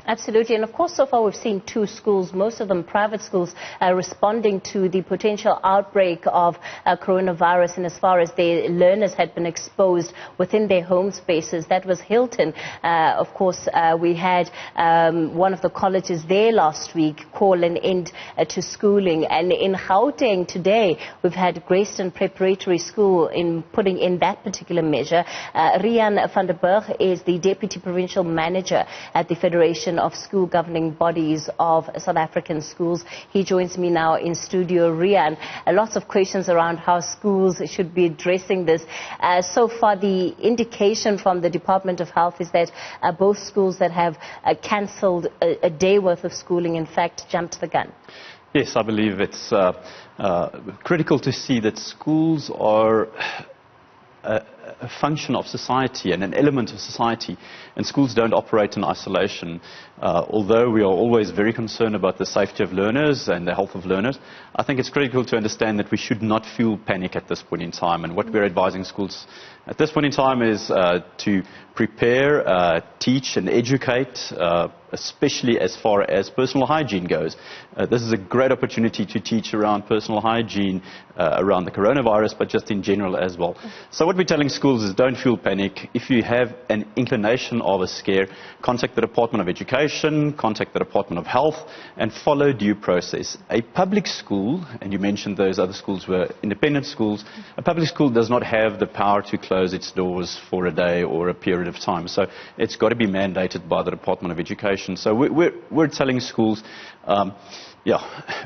Absolutely, and of course so far we've seen 2 schools, most of them private schools, responding to the potential outbreak of coronavirus, and as far as their learners had been exposed within their home spaces. That was Hilton. Of course, we had one of the colleges there last week call an end to schooling, and in Gauteng today we've had Grayston Preparatory School in putting in that particular measure. Riaan van der Bergh is the Deputy Provincial Manager at the Federation of School Governing Bodies of South African Schools. He joins me now in studio. Riaan, lots of questions around how schools should be addressing this. So far the indication from the Department of Health is that both schools that have cancelled a day worth of schooling in fact jumped the gun. Yes, I believe it's critical to see that schools are a function of society and an element of society, and schools don't operate in isolation. Although we are always very concerned about the safety of learners and the health of learners, I think it's critical to understand that we should not feel panic at this point in time, and what we're advising schools at this point in time is to prepare, teach and educate, especially as far as personal hygiene goes. This is a great opportunity to teach around personal hygiene, around the coronavirus, but just in general as well. So what we're telling schools is don't feel panic. If you have an inclination of a scare, contact the Department of Education, contact the Department of Health, and follow due process. A public school, and you mentioned those other schools were independent schools, a public school does not have the power to close its doors for a day or a period of time. So it's got to be mandated by the Department of Education. So we're telling schools,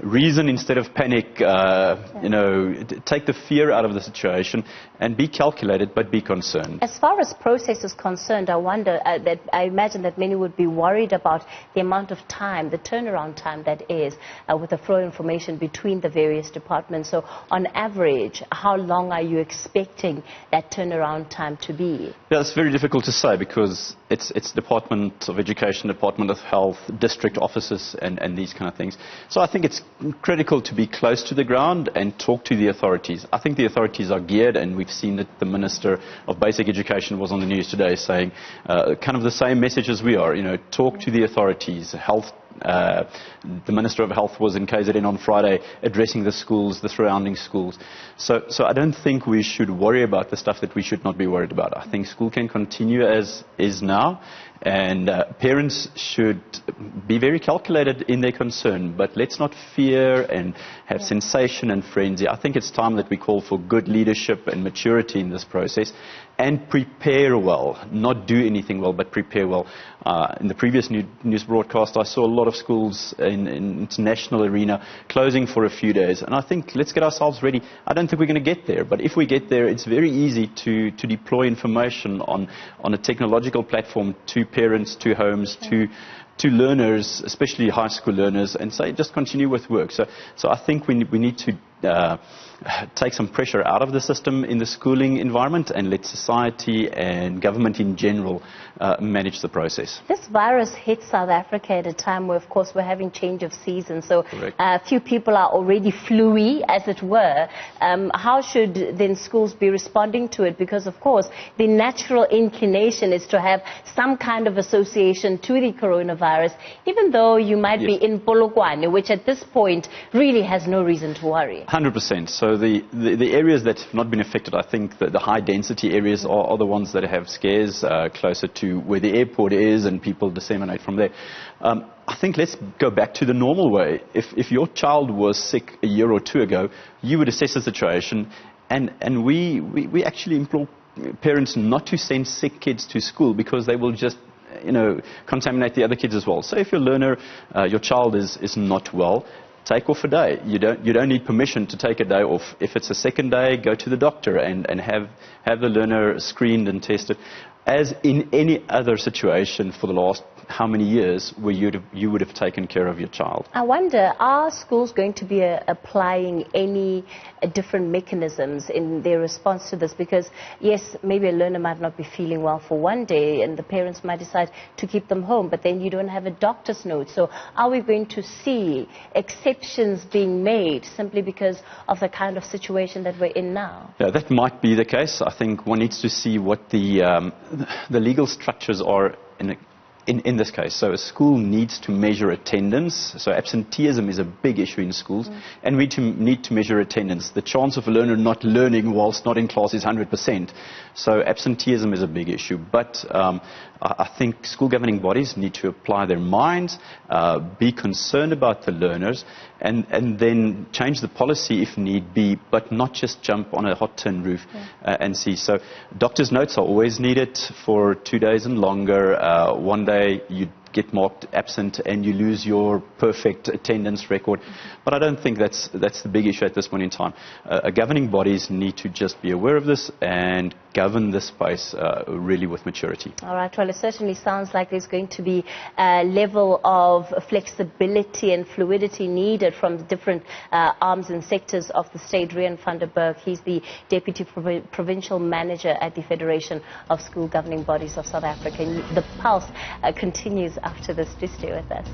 reason instead of panic, take the fear out of the situation and be calculated but be concerned. As far as process is concerned, I wonder I imagine that many would be worried about the amount of time, the turnaround time that is with the flow of information between the various departments. So on average, how long are you expecting that turnaround time to be? Yeah, it's very difficult to say because it's Department of Education, Department of Health, district offices and these kind of things. So I think it's critical to be close to the ground and talk to the authorities. I think the authorities are geared, and we've seen that the Minister of Basic Education was on the news today saying kind of the same message as we are, talk to the authorities, health. The Minister of Health was in KZN on Friday addressing the schools, the surrounding schools. So I don't think we should worry about the stuff that we should not be worried about. I think school can continue as is now, and parents should be very calculated in their concern, but let's not fear and have sensation and frenzy. I think it's time that we call for good leadership and maturity in this process and prepare well, not do anything well, but prepare well. In the previous news broadcast, I saw a lot of schools in international arena closing for a few days, and I think let's get ourselves ready. I don't think we're going to get there, but if we get there, it's very easy to deploy information on a technological platform to parents, to homes, to learners, especially high school learners, and say just continue with work. So I think we need to take some pressure out of the system in the schooling environment and let society and government in general manage the process. This virus hit South Africa at a time where, of course, we're having change of season, so a few people are already flu-y, as it were. How should then schools be responding to it? Because, of course, the natural inclination is to have some kind of association to the coronavirus, even though you might be in Polokwane, which at this point really has no reason to worry. 100%. So the areas that have not been affected, I think the high density areas are the ones that have scares closer to where the airport is and people disseminate from there. I think let's go back to the normal way. If your child was sick a year or two ago, you would assess the situation, and we actually implore parents not to send sick kids to school because they will just contaminate the other kids as well. So if your learner, your child is not well, take off a day. You don't need permission to take a day off. If it's a second day, go to the doctor and have the learner screened and tested. As in any other situation for the last how many years where you would have taken care of your child. I wonder, are schools going to be applying any different mechanisms in their response to this? Because, yes, maybe a learner might not be feeling well for one day and the parents might decide to keep them home, but then you don't have a doctor's note. So are we going to see exceptions being made simply because of the kind of situation that we're in now? Yeah, that might be the case. I think one needs to see what the legal structures are in this case. So a school needs to measure attendance. So absenteeism is a big issue in schools, and we need to measure attendance. The chance of a learner not learning whilst not in class is 100%. So absenteeism is a big issue. But I think school governing bodies need to apply their minds, be concerned about the learners, and then change the policy if need be, but not just jump on a hot tin roof and see. So doctor's notes are always needed for 2 days and longer. One day you get marked absent and you lose your perfect attendance record. But I don't think that's the big issue at this point in time. Governing bodies need to just be aware of this and govern this space really with maturity. All right, well, it certainly sounds like there's going to be a level of flexibility and fluidity needed from the different arms and sectors of the state. Riaan van der Bergh, he's the Deputy Provincial Manager at the Federation of School Governing Bodies of South Africa. And the pulse continues after this. Just stay with us.